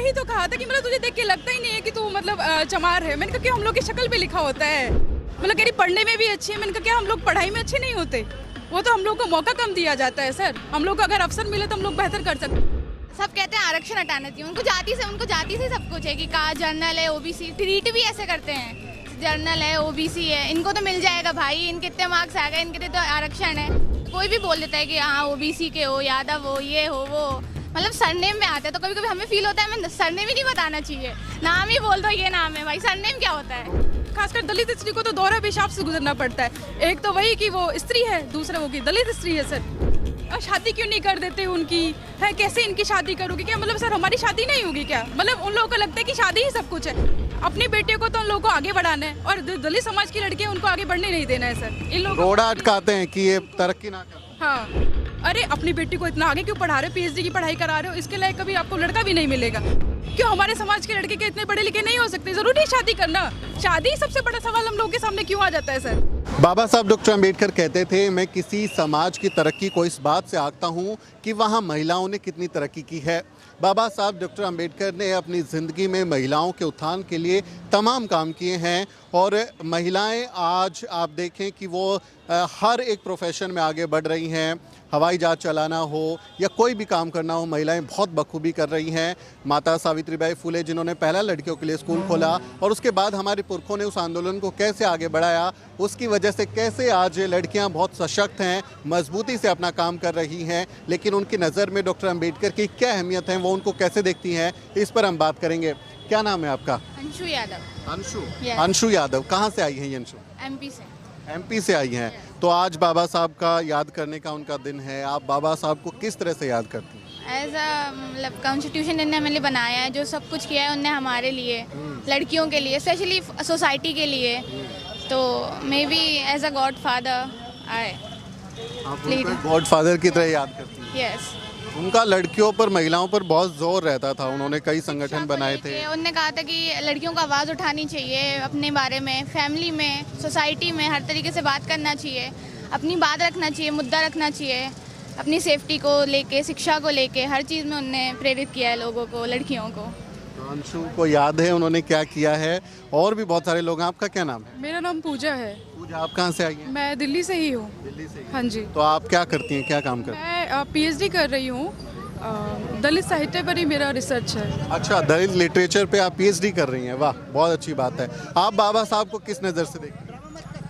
यही तो कहा था कि मतलब तुझे देख के लगता ही नहीं है कि तू मतलब चमार है। मैंने कहा कि हम लोग की शक्ल पे लिखा होता है। मतलब कह रही पढ़ने में भी अच्छी है। मैंने कहा क्या हम लोग पढ़ाई में अच्छे नहीं होते? वो तो हम लोग को मौका कम दिया जाता है सर। हम लोग को अगर अवसर मिले तो हम लोग बेहतर कर सकते हैं। सब कहते हैं आरक्षण हटाना चाहिए, उनको जाति से सब कुछ है कि का जर्नल है, ओबीसी ट्रीट भी ऐसे करते हैं, जर्नल है, ओबीसी है, इनको तो मिल जाएगा भाई, इनके इतने मार्क्स आ गए, इनके तो आरक्षण है। कोई भी बोल देता है कि हाँ ओबीसी के हो, यादव हो, ये हो वो, मतलब सरनेम में आते हैं तो कभी कभी हमें फील होता है हमें सरनेम ही नहीं बताना चाहिए, नाम ही बोल दो ये नाम है भाई, सरनेम क्या होता है। खासकर दलित स्त्री को तो दोहरा पेशाब से गुजरना पड़ता है। एक तो वही कि वो स्त्री है, दूसरा वो कि दलित स्त्री है सर। और शादी क्यों नहीं कर देते उनकी? है कैसे इनकी शादी करोगे क्या? मतलब सर हमारी शादी नहीं होगी क्या? मतलब उन लोगों को लगता है कि शादी ही सब कुछ है। अपनी बेटियों को तो उन लोगों को आगे बढ़ाना है और दलित समाज की लड़कियां उनको आगे बढ़ने नहीं देना है सर। इन लोगों रोड़ा अटकाते हैं कि ये तरक्की ना करें। हाँ, अरे अपनी बेटी को इतना आगे क्यों पढ़ा रहे हो? पीएचडी की पढ़ाई करा रहे हो, इसके लायक कभी आपको लड़का भी नहीं मिलेगा। क्यों हमारे समाज के लड़के के इतने पढ़े लिखे नहीं हो सकते? जरूरी है शादी करना? शादी सबसे बड़ा सवाल हम लोगों के सामने क्यों आ जाता है सर? बाबा साहब डॉक्टर अंबेडकर कहते थे, मैं किसी समाज की तरक्की को इस बात से आंकता हूँ कि वहाँ महिलाओं ने कितनी तरक्की की है। बाबा साहब डॉक्टर अंबेडकर ने अपनी ज़िंदगी में महिलाओं के उत्थान के लिए तमाम काम किए हैं और महिलाएं आज आप देखें कि वो हर एक प्रोफेशन में आगे बढ़ रही हैं। हवाई जहाज चलाना हो या कोई भी काम करना हो, महिलाएं बहुत बखूबी कर रही हैं। माता सावित्रीबाई फुले जिन्होंने पहला लड़कियों के लिए स्कूल खोला और उसके बाद हमारे पुरखों ने उस आंदोलन को कैसे आगे बढ़ाया, उसकी वजह से कैसे आज लड़कियां बहुत सशक्त हैं, मजबूती से अपना काम कर रही हैं। लेकिन उनकी नज़र में डॉक्टर अंबेडकर की क्या अहमियत है, वो उनको कैसे देखती हैं, इस पर हम बात करेंगे। क्या नाम है आपका? अंशु यादव। अंशु यादव। कहाँ से आई हैं ये अंशु? एमपी से। एमपी से आई हैं। तो आज बाबा साहब का याद करने का उनका दिन है। आप बाबा साहब को किस तरह से याद करती हैं? एज अ मतलब कॉन्स्टिट्यूशन इन्होंने हमें लिए बनाया है, जो सब कुछ किया है उनने हमारे लिए, लड़कियों के लिए, स्पेशली सोसाइटी के लिए। तो maybe as a god father आए गॉड फादर की तरह याद करती हैं। यस। उनका लड़कियों पर, महिलाओं पर बहुत जोर रहता था। उन्होंने कई संगठन बनाए थे। उन्होंने कहा था कि लड़कियों को आवाज़ उठानी चाहिए अपने बारे में, फैमिली में, सोसाइटी में, हर तरीके से बात करना चाहिए, अपनी बात रखना चाहिए, मुद्दा रखना चाहिए, अपनी सेफ्टी को लेके, शिक्षा को लेके, हर चीज़ में उन्होंने प्रेरित किया है लोगों को, लड़कियों को। तो अंशु को याद है उन्होंने क्या किया है। और भी बहुत सारे लोग हैं। आपका क्या नाम है? मेरा नाम पूजा है। पूजा, आप कहाँ से आई हैं? मैं दिल्ली से ही हूँ। दिल्ली से। हाँ जी। तो आप क्या करती हैं, क्या काम करती हैं? मैं पीएचडी कर रही हूँ। दलित साहित्य पर ही मेरा रिसर्च है। अच्छा, दलित लिटरेचर पे आप पीएचडी कर रही हैं। वाह, बहुत अच्छी बात है। आप बाबा साहब को किस नज़र से देखती हैं?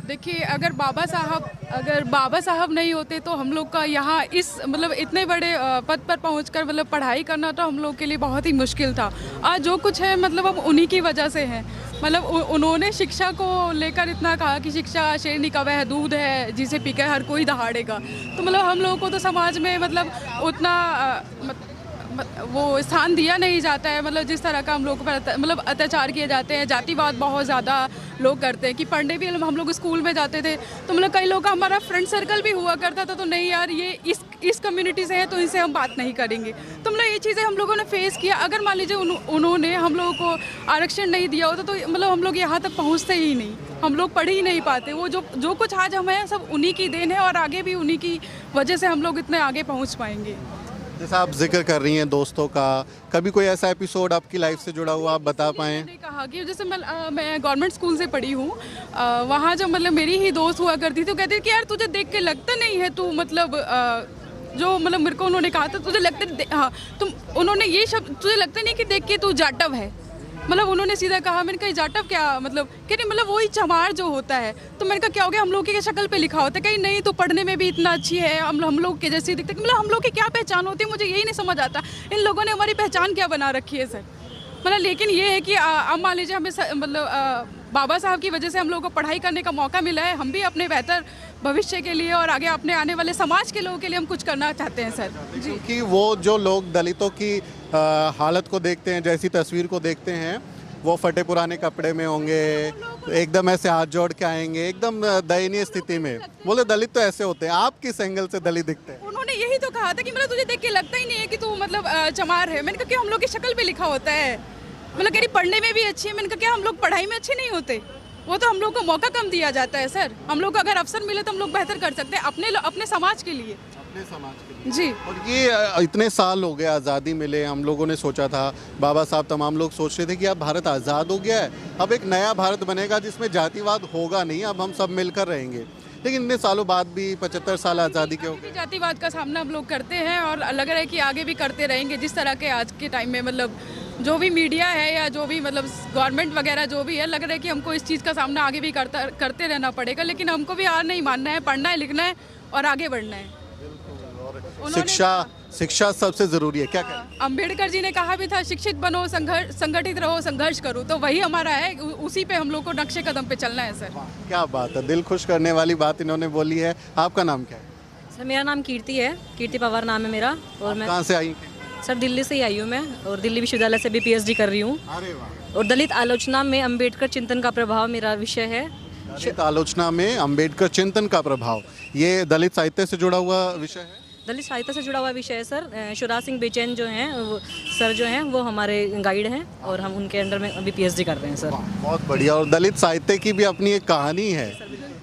देखिए, अगर बाबा साहब नहीं होते तो हम लोग का यहाँ इस मतलब इतने बड़े पद पर पहुंचकर मतलब पढ़ाई करना तो हम लोग के लिए बहुत ही मुश्किल था। आज जो कुछ है मतलब अब उन्हीं की वजह से है। मतलब उन्होंने शिक्षा को लेकर इतना कहा कि शिक्षा शेरनी का वह दूध है जिसे पीकर हर कोई दहाड़ेगा। तो मतलब हम लोगों को तो समाज में मतलब उतना वो स्थान दिया नहीं जाता है। मतलब जिस तरह का हम लोग पर मतलब अत्याचार किए जाते हैं, जातिवाद बहुत ज़्यादा लोग करते हैं। कि पढ़ने भी हम लोग स्कूल में जाते थे तो मतलब कई लोग का हमारा फ्रेंड सर्कल भी हुआ करता था, तो नहीं यार ये इस कम्युनिटी से है तो इनसे हम बात नहीं करेंगे। तो मतलब ये चीज़ें हम लोगों ने फेस किया। अगर मान लीजिए उन्होंने हम लोगों को आरक्षण नहीं दिया होता तो मतलब हम लोग यहाँ तक पहुँचते ही नहीं, हम लोग पढ़ ही नहीं पाते। वो जो कुछ आज हमें सब उन्हीं की देन है और आगे भी उन्हीं की वजह से हम लोग इतने आगे पहुँच पाएंगे। जैसा आप जिक्र कर रही हैं दोस्तों का, कभी कोई ऐसा एपिसोड आपकी लाइफ से जुड़ा हुआ आप बता पाएँ? मैंने कहा कि जैसे मैं गवर्नमेंट स्कूल से पढ़ी हूँ। वहाँ जब मतलब मेरी ही दोस्त हुआ करती थी तो कहती थी कि यार तुझे देख के लगता नहीं है तू मतलब जो मतलब मेरे को उन्होंने कहा था तुझे लगता हाँ उन्होंने ये शब्द, तुझे लगता नहीं कि देख के तू जाटव है। मतलब उन्होंने सीधा कहा। मैंने कहा जाटव क्या मतलब? कह रही मतलब वही चमार जो होता है। तो मैंने कहा क्या हो गया, हम लोग की शक्ल पे लिखा होता है। कहीं नहीं, तो पढ़ने में भी इतना अच्छी है, हम लोग के जैसी दिखते। मतलब हम लोग की क्या पहचान होती है, मुझे यही नहीं समझ आता इन लोगों ने हमारी पहचान क्या बना रखी है सर। मतलब लेकिन ये है कि अब मान लीजिए हमें मतलब बाबा साहब की वजह से हम लोगों को पढ़ाई करने का मौका मिला है। हम भी अपने बेहतर भविष्य के लिए और आगे अपने आने वाले समाज के लोगों के लिए हम कुछ करना चाहते हैं सर जी। क्योंकि वो जो लोग दलितों की हालत को देखते हैं, जैसी तस्वीर को देखते हैं, वो फटे पुराने कपड़े में होंगे, एकदम ऐसे हाथ जोड़ के आएंगे, एकदम दयनीय स्थिति में। बोले दलित तो ऐसे होते हैं। आप किस एंगल से दलित दिखते हैं? उन्होंने यही तो कहा था कि मतलब तुझे देख के लगता ही नहीं है कि तू मतलब चमार है। मैंने कहा कि हम लोग की शक्ल पे लिखा होता है। मतलब कह रही पढ़ने में भी अच्छी है। मैंने कहा क्या हम लोग पढ़ाई में अच्छे नहीं होते? वो तो हम लोग को मौका कम दिया जाता है सर। हम लोग को अगर अवसर मिले तो हम लोग बेहतर कर सकते हैं अपने समाज के लिए। अपने समाज के लिए। जी। और ये इतने साल हो गए आज़ादी मिले, हम लोगों ने सोचा था, बाबा साहब तमाम लोग सोच रहे थे कि अब भारत आज़ाद हो गया है, अब एक नया भारत बनेगा जिसमें जातिवाद होगा नहीं, अब हम सब मिलकर रहेंगे। लेकिन इतने सालों बाद भी 75 साल आज़ादी के हो गए। जातिवाद का सामना हम लोग करते हैं और लग रहा है कि आगे भी करते रहेंगे। जिस तरह के आज के टाइम में मतलब जो भी मीडिया है या जो भी मतलब गवर्नमेंट वगैरह जो भी है, लग रहा है कि हमको इस चीज़ का सामना आगे भी करते रहना पड़ेगा। लेकिन हमको भी हार नहीं मानना है, पढ़ना है, लिखना है और आगे बढ़ना है। शिक्षा सबसे ज़रूरी है, क्या कहें? अंबेडकर जी ने कहा भी था, शिक्षित बनो, संगठित रहो, संघर्ष करो। तो वही हमारा है, उसी पे हम लोग को नक्शे कदम पे चलना है सर। क्या बात है, दिल खुश करने वाली बात इन्होंने बोली है। आपका नाम क्या है? सर मेरा नाम कीर्ति है, कीर्ति पवार नाम है मेरा। और मैं कहाँ से आई? सर दिल्ली से ही आई हूँ मैं, और दिल्ली विश्वविद्यालय से भी पीएचडी कर रही हूँ। अरे वाह। और दलित आलोचना में अंबेडकर चिंतन का प्रभाव मेरा विषय है। दलित आलोचना में अंबेडकर चिंतन का प्रभाव, ये दलित साहित्य से जुड़ा हुआ विषय है। दलित साहित्य से जुड़ा हुआ विषय है सर। शिवराज सिंह बेचैन जो हैं वो सर जो हैं वो हमारे गाइड हैं, और हम उनके अंडर में अभी पीएचडी कर रहे हैं सर। बहुत बढ़िया। और दलित साहित्य की भी अपनी एक कहानी है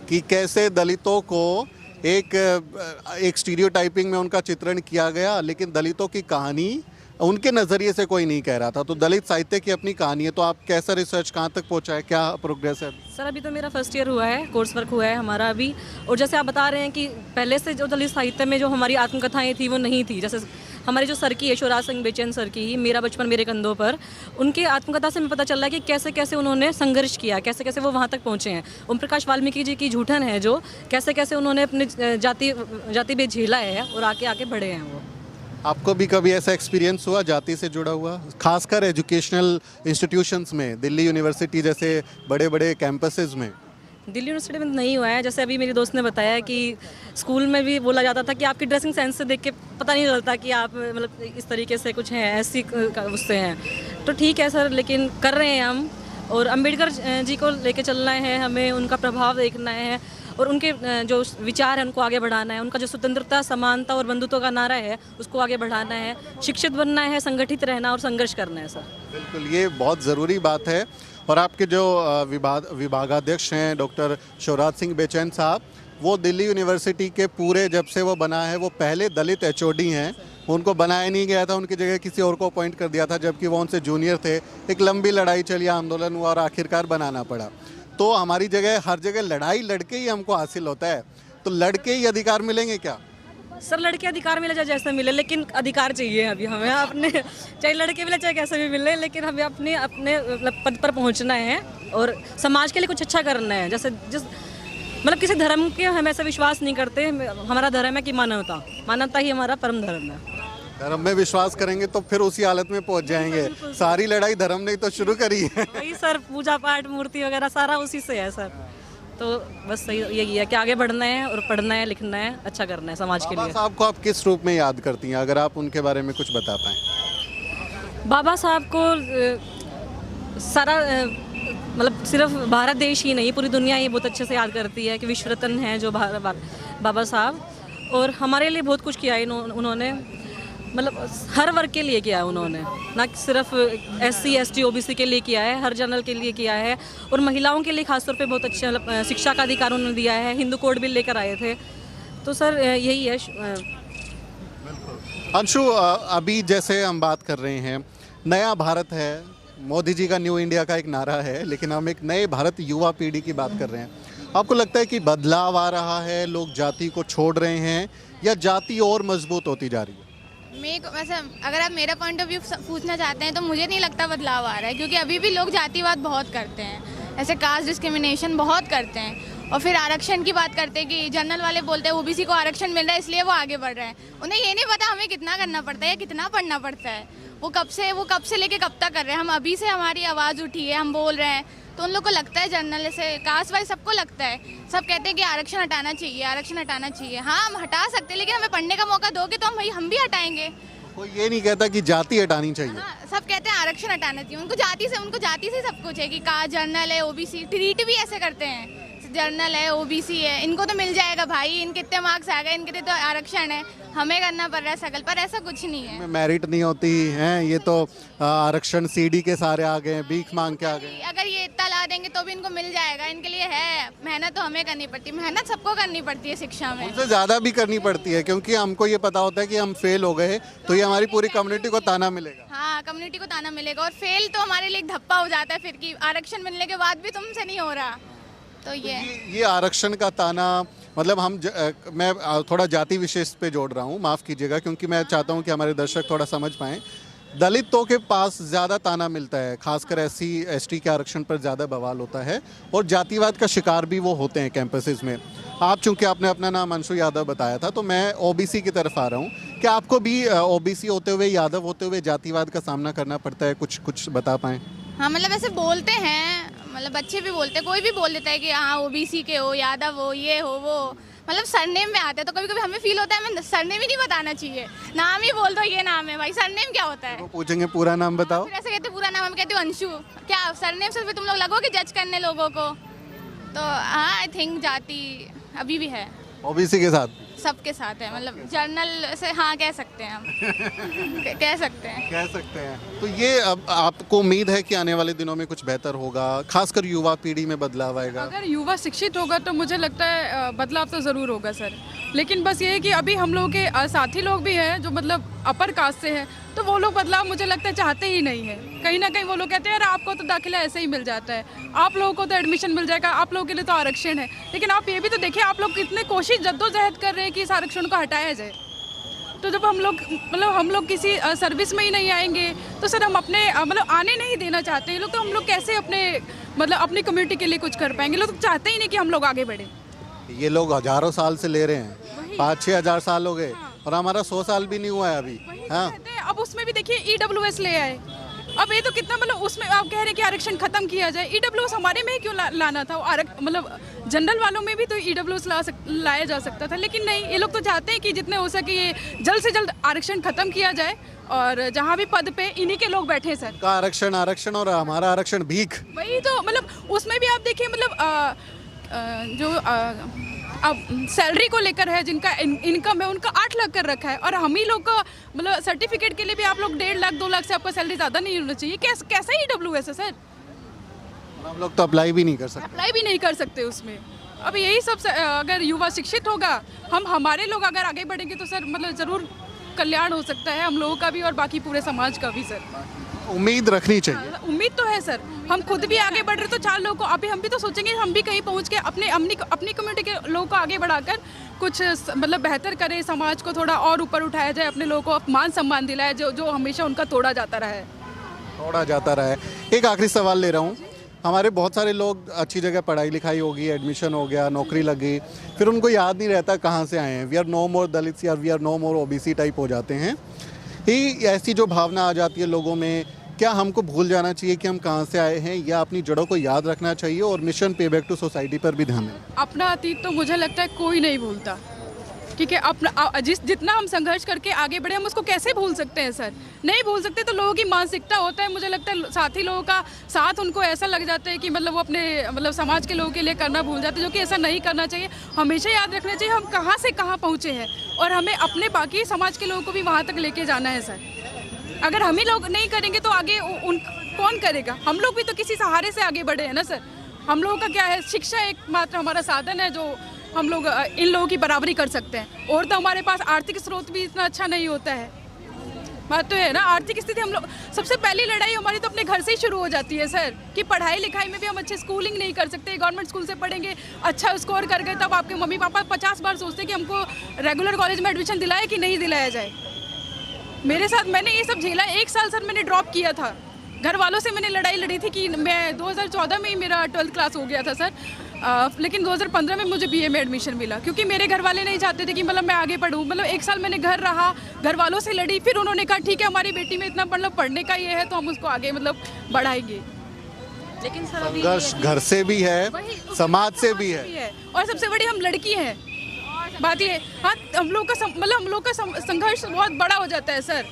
कि कैसे दलितों को एक स्टीरियोटाइपिंग में उनका चित्रण किया गया, लेकिन दलितों की कहानी उनके नज़रिए से कोई नहीं कह रहा था। तो दलित साहित्य की अपनी कहानी है। तो आप कैसा रिसर्च कहाँ तक पहुँचा है, क्या प्रोग्रेस है? सर अभी तो मेरा फर्स्ट ईयर हुआ है, कोर्स वर्क हुआ है हमारा अभी। और जैसे आप बता रहे हैं कि पहले से जो दलित साहित्य में जो हमारी आत्मकथाएं थी वो नहीं थी। जैसे हमारे जो सर की है, शिवराज सिंह बेचैन सर की ही मेरा बचपन मेरे कंधों पर, उनके आत्मकथा से हमें पता चल रहा है कि कैसे कैसे उन्होंने संघर्ष किया, कैसे कैसे वो वहाँ तक पहुँचे हैं। ओम प्रकाश वाल्मीकि जी की झूठन है जो, कैसे कैसे उन्होंने अपने जाति पे झेला है और आगे बढ़े हैं वो। आपको भी कभी ऐसा एक्सपीरियंस हुआ जाति से जुड़ा हुआ, खासकर एजुकेशनल इंस्टीट्यूशंस में, दिल्ली यूनिवर्सिटी जैसे बड़े बड़े कैंपसेस में? दिल्ली यूनिवर्सिटी में नहीं हुआ है। जैसे अभी मेरी दोस्त ने बताया कि स्कूल में भी बोला जाता था कि आपकी ड्रेसिंग सेंस से देख के पता नहीं चलता कि आप मतलब इस तरीके से कुछ हैं, ऐसी उससे हैं। तो ठीक है सर, लेकिन कर रहे हैं हम, और अंबेडकर जी को लेके चलना है हमें, उनका प्रभाव देखना है और उनके जो विचार हैं उनको आगे बढ़ाना है। उनका जो स्वतंत्रता, समानता और बंधुत्व का नारा है उसको आगे बढ़ाना है। शिक्षित बनना है, संगठित रहना और संघर्ष करना है सर। बिल्कुल, ये बहुत ज़रूरी बात है। और आपके जो विभागाध्यक्ष हैं डॉक्टर शिवराज सिंह बेचैन साहब, वो दिल्ली यूनिवर्सिटी के पूरे जब से वो बना है, वो पहले दलित एचओडी हैं। उनको बनाया नहीं गया था, उनकी जगह किसी और को अपॉइंट कर दिया था, जबकि वो उनसे जूनियर थे। एक लंबी लड़ाई चली, आंदोलन हुआ और आखिरकार बनाना पड़ा। तो हमारी जगह हर जगह लड़ाई लड़के ही हमको हासिल होता है, तो लड़के ही अधिकार मिलेंगे क्या? सर लड़के अधिकार मिले चाहे जैसे मिले, लेकिन अधिकार चाहिए अभी हमें अपने, चाहे लड़के मिले चाहे कैसे भी मिले, लेकिन हमें अपने मतलब पद पर पहुंचना है और समाज के लिए कुछ अच्छा करना है। जैसे मतलब किसी धर्म के हम ऐसा विश्वास नहीं करते। हमारा धर्म है कि मानवता ही हमारा परम धर्म है। धर्म में विश्वास करेंगे तो फिर उसी हालत में पहुंच जाएंगे। सारी लड़ाई धर्म ने तो शुरू करी है। वही सर, पूजा पाठ, मूर्ति वगैरह सारा उसी से है सर। तो बस सही यही है कि आगे बढ़ना है और पढ़ना है, लिखना है, अच्छा करना है समाज के लिए। बाबा साहब को आप किस रूप में याद करती हैं, अगर आप उनके बारे में कुछ बता पाएं? बाबा साहब को सारा मतलब सिर्फ भारत देश ही नहीं, पूरी दुनिया ही बहुत अच्छे से याद करती है कि विश्व रत्न हैं जो बाबा साहब, और हमारे लिए बहुत कुछ किया उन्होंने। मतलब हर वर्ग के लिए किया है उन्होंने, ना सिर्फ SC ST OBC के लिए किया है, हर जनरल के लिए किया है। और महिलाओं के लिए खासतौर पे बहुत अच्छा मतलब शिक्षा का अधिकार उन्होंने दिया है। हिंदू कोड बिल लेकर आए थे। तो सर यही है। अंशु, अभी जैसे हम बात कर रहे हैं, नया भारत है, मोदी जी का न्यू इंडिया का एक नारा है, लेकिन हम एक नए भारत युवा पीढ़ी की बात कर रहे हैं। आपको लगता है कि बदलाव आ रहा है, लोग जाति को छोड़ रहे हैं, या जाति और मजबूत होती जा रही है? वैसे अगर आप मेरा पॉइंट ऑफ व्यू पूछना चाहते हैं तो मुझे नहीं लगता बदलाव आ रहा है, क्योंकि अभी भी लोग जातिवाद बहुत करते हैं, ऐसे कास्ट डिस्क्रिमिनेशन बहुत करते हैं। और फिर आरक्षण की बात करते हैं कि जनरल वाले बोलते हैं OBC को आरक्षण मिल रहा है इसलिए वो आगे बढ़ रहे हैं। उन्हें ये नहीं पता हमें कितना करना पड़ता है या कितना पढ़ना पड़ता है। वो कब से लेके कब तक कर रहे हैं। हम अभी से हमारी आवाज़ उठी है, हम बोल रहे हैं, तो उन लोग को लगता है जनरल से कास्ट वाइज सबको लगता है। सब कहते हैं कि आरक्षण हटाना चाहिए, आरक्षण हटाना चाहिए। हाँ, हम हटा सकते हैं, लेकिन हमें पढ़ने का मौका दोगे तो हम भी हटाएंगे। कोई ये नहीं कहता कि जाति हटानी चाहिए। हाँ, सब कहते हैं आरक्षण हटाना चाहिए। उनको जाति से सब कुछ है कि कास्ट, जनरल है, OBC, ट्रीट भी ऐसे करते हैं। जर्नल है, ओबीसी है, इनको तो मिल जाएगा भाई, इनके इतने मार्क्स आ गए, इनके तो आरक्षण है, हमें करना पड़ रहा है सकल, पर ऐसा कुछ नहीं है। मेरिट नहीं होती हैं, ये तो आरक्षण सीडी के सारे आ गए, भीख मांग के आ गए। अगर ये इतना ला देंगे तो भी इनको मिल जाएगा, इनके लिए है, मेहनत तो हमें करनी पड़ती है, मेहनत सबको करनी पड़ती है शिक्षा में। उनसे ज़्यादा भी करनी पड़ती है, क्योंकि हमको ये पता होता है कि हम फेल हो गए तो ये हमारी पूरी कम्युनिटी को ताना मिलेगा। हाँ, कम्युनिटी को ताना मिलेगा, और फेल तो हमारे लिए एक धप्पा हो जाता है फिर कि आरक्षण मिलने के बाद भी तुमसे नहीं हो रहा, तो ये आरक्षण का ताना, मतलब मैं थोड़ा जाति विशेष पे जोड़ रहा हूँ, माफ़ कीजिएगा, क्योंकि मैं चाहता हूँ कि हमारे दर्शक थोड़ा समझ पाएँ। दलितों के पास ज़्यादा ताना मिलता है, खासकर SC ST के आरक्षण पर ज़्यादा बवाल होता है, और जातिवाद का शिकार भी वो होते हैं कैंपसेस में। आप चूंकि आपने अपना नाम अंशु यादव बताया था, तो मैं OBC की तरफ आ रहा हूँ। क्या आपको भी OBC होते हुए, यादव होते हुए जातिवाद का सामना करना पड़ता है? कुछ बता पाएँ। हाँ, मतलब ऐसे बोलते हैं, मतलब बच्चे भी बोलते हैं, कोई भी बोल देता है कि हाँ ओबीसी के हो, यादव हो, ये हो वो, मतलब सरनेम में आते हैं, तो कभी कभी हमें फील होता है हमें सरनेम ही नहीं बताना चाहिए, नाम ही बोल दो ये नाम है, भाई सरनेम क्या होता है। वो पूछेंगे पूरा नाम बताओ, फिर ऐसे कहते पूरा नाम, हम कहते हो अंशु, क्या सरनेम से फिर तुम लोग लगोगे जज करने लोगों को। तो हाँ, आई थिंक जाति अभी भी है OBC के साथ, सबके साथ है, मतलब जर्नल से हाँ कह सकते हैं हम कह सकते हैं। तो ये अब आपको उम्मीद है कि आने वाले दिनों में कुछ बेहतर होगा, खासकर युवा पीढ़ी में बदलाव आएगा? अगर युवा शिक्षित होगा तो मुझे लगता है बदलाव तो ज़रूर होगा सर, लेकिन बस ये है कि अभी हम लोग के साथी लोग भी हैं जो मतलब अपर कास्ट से हैं, तो वो लोग बदलाव मुझे लगता है चाहते ही नहीं है। कहीं ना कहीं वो लोग कहते हैं यार आपको तो दाखिला ऐसे ही मिल जाता है, आप लोगों को तो एडमिशन मिल जाएगा, आप लोगों के लिए तो आरक्षण है, लेकिन आप ये भी तो देखिए आप लोग कितने कोशिश जद्दोजहद कर रहे हैं कि इस आरक्षण को हटाया जाए। तो जब हम लोग किसी सर्विस में ही नहीं आएंगे तो सर हम अपने मतलब आने नहीं देना चाहते हैं लोग, तो हम लोग कैसे अपनी कम्युनिटी के लिए कुछ कर पाएंगे? लोग तो चाहते ही नहीं कि हम लोग आगे बढ़े। ये लोग हजारों साल से ले रहे हैं, 5-6 हज़ार साल हो गए, और हमारा 100 साल भी नहीं हुआ है अभी। हाँ, अब उसमें भी देखिए EWS ले आए, अब ये तो कितना मतलब उसमें आप कह रहे हैं कि आरक्षण खत्म किया जाए, EWS हमारे में ही क्यों लाना था? मतलब जनरल वालों में भी तो EWS लाया जा सकता था, लेकिन नहीं, ये लोग तो चाहते हैं कि जितने हो सके ये जल्द से जल्द आरक्षण खत्म किया जाए, और जहाँ भी पद पे इन्हीं के लोग बैठे सर। का आरक्षण और हमारा आरक्षण भीख। वही तो, मतलब उसमें भी आप देखिए मतलब जो अब सैलरी को लेकर है, जिनका इनकम है उनका 8 लाख कर रखा है, और हम ही लोग का मतलब सर्टिफिकेट के लिए भी आप लोग 1.5 लाख 2 लाख से आपका सैलरी ज़्यादा नहीं होना चाहिए। कैसा EWS है सर? हम लोग तो अप्लाई भी नहीं कर सकते उसमें। अब यही सब अगर युवा शिक्षित होगा, हमारे लोग अगर आगे बढ़ेंगे तो सर मतलब ज़रूर कल्याण हो सकता है हम लोगों का भी और बाकी पूरे समाज का भी सर। उम्मीद रखनी चाहिए। उम्मीद तो है सर, हम खुद भी आगे बढ़ रहे तो 4 लोगों को, अभी हम भी तो सोचेंगे हम भी कहीं पहुंच के अपनी कम्युनिटी के लोगों को आगे बढ़ाकर कुछ मतलब बेहतर करें, समाज को थोड़ा और ऊपर उठाया जाए, अपने लोगों को मान सम्मान दिलाए जो हमेशा उनका तोड़ा जाता रहा है। एक आखिरी सवाल ले रहा हूँ, हमारे बहुत सारे लोग अच्छी जगह पढ़ाई लिखाई होगी, एडमिशन हो गया, नौकरी लगी, फिर उनको याद नहीं रहता कहाँ से आए हैं, we are no more Dalits या we are no more OBC type हो जाते हैं। ऐसी जो भावना आ जाती है लोगों में, क्या हमको भूल जाना चाहिए कि हम कहाँ से आए हैं, या अपनी जड़ों को याद रखना चाहिए और मिशन पे बैक टू सोसाइटी पर भी ध्यान दें? अपना अतीत तो मुझे लगता है कोई नहीं भूलता, ठीक है? अपना जितना हम संघर्ष करके आगे बढ़े हम उसको कैसे भूल सकते हैं सर? नहीं भूल सकते। तो लोगों की मानसिकता होता है, मुझे लगता है साथी लोगों का साथ उनको ऐसा लग जाता है कि मतलब वो अपने मतलब समाज के लोगों के लिए करना भूल जाते हैं, जो कि ऐसा नहीं करना चाहिए। हमेशा याद रखना चाहिए हम कहाँ से कहाँ पहुँचे हैं, और हमें अपने बाकी समाज के लोगों को भी वहाँ तक लेके जाना है सर। अगर हम ही लोग नहीं करेंगे तो आगे कौन करेगा? हम लोग भी तो किसी सहारे से आगे बढ़े हैं ना सर। हम लोगों का क्या है, शिक्षा एकमात्र हमारा साधन है जो हम लोग इन लोगों की बराबरी कर सकते हैं, और तो हमारे पास आर्थिक स्रोत भी इतना अच्छा नहीं होता है। बात तो है ना, आर्थिक स्थिति हम लोग, सबसे पहली लड़ाई हमारी तो अपने घर से ही शुरू हो जाती है सर, कि पढ़ाई लिखाई में भी हम अच्छे स्कूलिंग नहीं कर सकते। गवर्नमेंट स्कूल से पढ़ेंगे, अच्छा स्कोर कर गए, तब आपके मम्मी पापा 50 बार सोचते कि हमको रेगुलर कॉलेज में एडमिशन दिलाए कि नहीं दिलाया जाए। मेरे साथ मैंने ये सब झेला। 1 साल सर मैंने ड्रॉप किया था, घर वालों से मैंने लड़ाई लड़ी थी कि मैं 2014 में ही मेरा 12th क्लास हो गया था सर, लेकिन 2015 में मुझे BA में एडमिशन मिला, क्योंकि मेरे घर वाले नहीं चाहते थे कि मतलब मैं आगे पढ़ूँ। मतलब 1 साल मैंने घर रहा, घर वालों से लड़ी, फिर उन्होंने कहा ठीक है हमारी बेटी में इतना मतलब पढ़ने का ये है तो हम उसको आगे मतलब बढ़ाएंगे। लेकिन सर संघर्ष घर से भी है, समाज से भी है, और सबसे बड़ी हम लड़की हैं। बात ये, हाँ, हम लोग का संघर्ष बहुत बड़ा हो जाता है सर।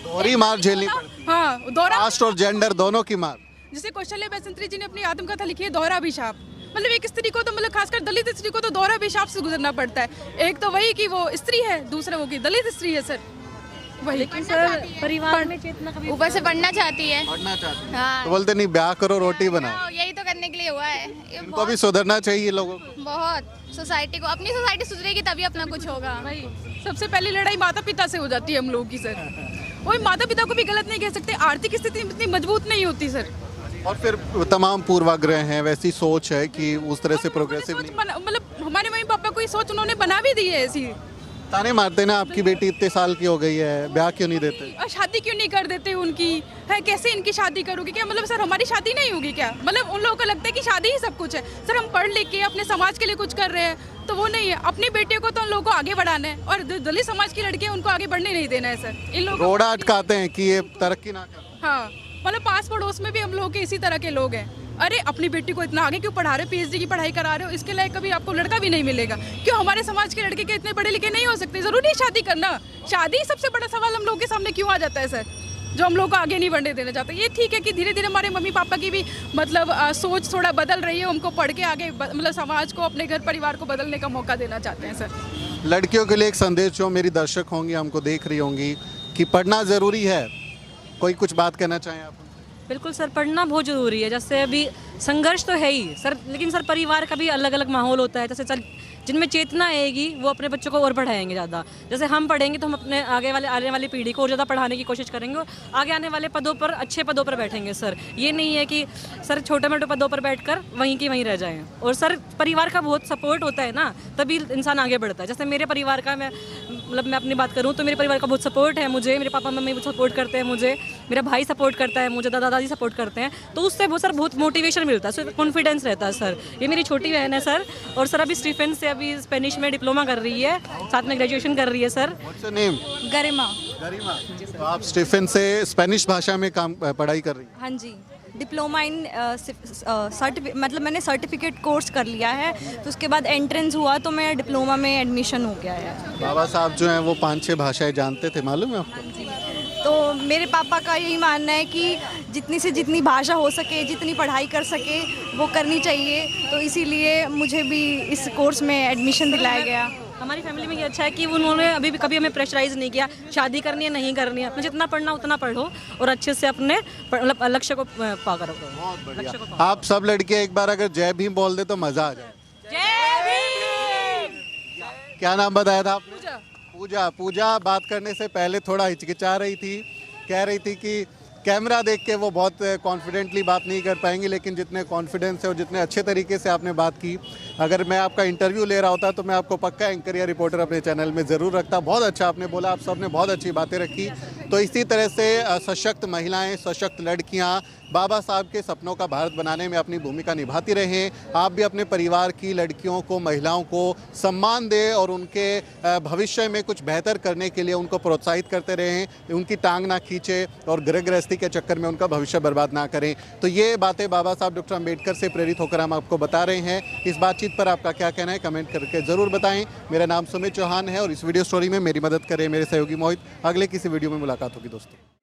दोहरी मार झेलनी पड़ती है। हाँ, दोहरा, कास्ट और जेंडर दोनों की मार। जैसे कौशल्य बसंत्री जी ने अपनी आत्मकथा लिखी है दोहरा अभिशाप, मतलब एक स्त्री को तो मतलब खासकर दलित स्त्री को तो दोहरा पेशाब से गुजरना पड़ता है। एक तो वही कि वो स्त्री है, दूसरा वो कि दलित स्त्री है सर। वही लेकिन सर परिवार में चेतना कभी ऊपर से पढ़ना चाहती है। पढ़ना चाहते हैं हाँ तो बोलते नहीं ब्याह करो रोटी बनाओ। हाँ, यही तो करने के लिए हुआ है ये। इनको भी सुधरना चाहिए लोगों को। बहुत सोसाइटी को, अपनी सोसाइटी सुधरेगी तभी अपना कुछ होगा। वही सबसे पहली लड़ाई माता पिता से हो जाती है हम लोगों की सर। वही माता पिता को भी गलत नहीं कह सकते, आर्थिक स्थिति इतनी मजबूत नहीं होती सर। और फिर तमाम पूर्वाग्रह हैं, वैसी सोच है कि उस तरह से प्रोग्रेसिव नहीं। मतलब हमारे मम्मी पापा को ये सोच उन्होंने बना भी दी है ऐसी। ताने मारते ना, आपकी बेटी इतने साल की हो गई है, ब्याह क्यों नहीं देते? और शादी क्यों नहीं कर देते उनकी? है कैसे इनकी शादी करोगे क्या? मतलब सर हमारी शादी नहीं होगी क्या? मतलब उन लोगों को लगता है कि शादी ही सब कुछ है। सर हम पढ़ लिख के अपने समाज के लिए कुछ कर रहे हैं तो वो नहीं है। अपनी बेटियों को तो उन लोगों को आगे बढ़ाना है और दलित समाज की लड़कियां उनको आगे बढ़ने नहीं देना है सर। इन लोगों रोड़ा अटकाते हैं कि ये तरक्की ना करे। हाँ मतलब पास पड़ोस में भी हम लोग के इसी तरह के लोग हैं। अरे अपनी बेटी को इतना आगे क्यों पढ़ा रहे हो, पीएचडी की पढ़ाई करा रहे हो, इसके लायक कभी आपको लड़का भी नहीं मिलेगा। क्यों हमारे समाज के लड़के के इतने पढ़े लिखे नहीं हो सकते? जरूरी है शादी करना? शादी सबसे बड़ा सवाल हम लोग के सामने क्यों आ जाता है सर, जो हम लोग को आगे नहीं बढ़ने देना चाहते। ये ठीक है कि धीरे धीरे हमारे मम्मी पापा की भी मतलब सोच थोड़ा बदल रही है, उनको पढ़ के आगे मतलब समाज को, अपने घर परिवार को बदलने का मौका देना चाहते हैं सर। लड़कियों के लिए एक संदेश जो मेरी दर्शक होंगी, हमको देख रही होंगी, कि पढ़ना ज़रूरी है। कोई कुछ बात कहना चाहें आप? बिल्कुल सर, पढ़ना बहुत ज़रूरी है। जैसे अभी संघर्ष तो है ही सर, लेकिन सर परिवार का भी अलग अलग माहौल होता है। जैसे सर जिनमें चेतना आएगी वो अपने बच्चों को और पढ़ाएंगे ज़्यादा। जैसे हम पढ़ेंगे तो हम अपने आने वाली पीढ़ी को और ज़्यादा पढ़ाने की कोशिश करेंगे और आगे आने वाले पदों पर, अच्छे पदों पर बैठेंगे सर। ये नहीं है कि सर छोटे मोटे पदों पर बैठकर वहीं की वहीं रह जाएं। और सर परिवार का बहुत सपोर्ट होता है ना, तभी इंसान आगे बढ़ता है। जैसे मेरे परिवार का मैं अपनी बात करूँ तो मेरे परिवार का बहुत सपोर्ट है मुझे। मेरे पापा मम्मी बहुत सपोर्ट करते हैं मुझे, मेरा भाई सपोर्ट करता है मुझे, दादा दादी सपोर्ट करते हैं। तो उससे बहुत सर बहुत मोटिवेशन मिलता है, सर कॉन्फिडेंस रहता है सर। ये मेरी छोटी बहन है सर, और सर अभी स्टीफन से अभी स्पेनिश में डिप्लोमा कर रही है, साथ में ग्रेजुएशन कर रही है सर। What's your name? गरिमा। गरिमा। तो आप स्टीफन से स्पेनिश भाषा में पढ़ाई कर रही हैं? हाँ जी, डिप्लोमा इन मतलब मैंने सर्टिफिकेट कोर्स कर लिया है, तो उसके बाद एंट्रेंस हुआ तो मैं डिप्लोमा में एडमिशन हो गया है। बाबा साहब जो हैं वो 5-6 भाषाएं जानते थे, मालूम है आपको? तो मेरे पापा का यही मानना है कि जितनी से जितनी भाषा हो सके, जितनी पढ़ाई कर सके वो करनी चाहिए, तो इसीलिए मुझे भी इस कोर्स में एडमिशन दिलाया गया। हमारी फैमिली में ये अच्छा है कि उन्होंने अभी भी कभी हमें प्रेशराइज नहीं किया, शादी करनी है नहीं करनी है, अपने जितना पढ़ना उतना पढ़ो और अच्छे से अपने मतलब लक्ष्य को पा करो। बहुत बढ़िया। आप सब लड़कियां एक बार अगर जय भीम बोल दे तो मजा आ जाए। जय भीम। क्या नाम बताया था आपने? पूजा। पूजा। पूजा बात करने से पहले थोड़ा हिचकिचा रही थी, कह रही थी कि कैमरा देख के वो बहुत कॉन्फिडेंटली बात नहीं कर पाएंगी, लेकिन जितने कॉन्फिडेंस है और जितने अच्छे तरीके से आपने बात की, अगर मैं आपका इंटरव्यू ले रहा होता तो मैं आपको पक्का एंकर या रिपोर्टर अपने चैनल में ज़रूर रखता। बहुत अच्छा आपने बोला, आप सब ने बहुत अच्छी बातें रखी। तो इसी तरह से सशक्त महिलाएं, सशक्त लड़कियां बाबा साहब के सपनों का भारत बनाने में अपनी भूमिका निभाती रहें। आप भी अपने परिवार की लड़कियों को, महिलाओं को सम्मान दें और उनके भविष्य में कुछ बेहतर करने के लिए उनको प्रोत्साहित करते रहें, उनकी टांग ना खींचे और गृह गृहस्थी के चक्कर में उनका भविष्य बर्बाद ना करें। तो ये बातें बाबा साहब डॉक्टर अम्बेडकर से प्रेरित होकर हम आपको बता रहे हैं। इस बातचीत पर आपका क्या कहना है कमेंट करके ज़रूर बताएं। मेरा नाम सुमित चौहान है और इस वीडियो स्टोरी में मेरी मदद करें मेरे सहयोगी मोहित। अगले किसी वीडियो में मुलाकात होगी दोस्तों।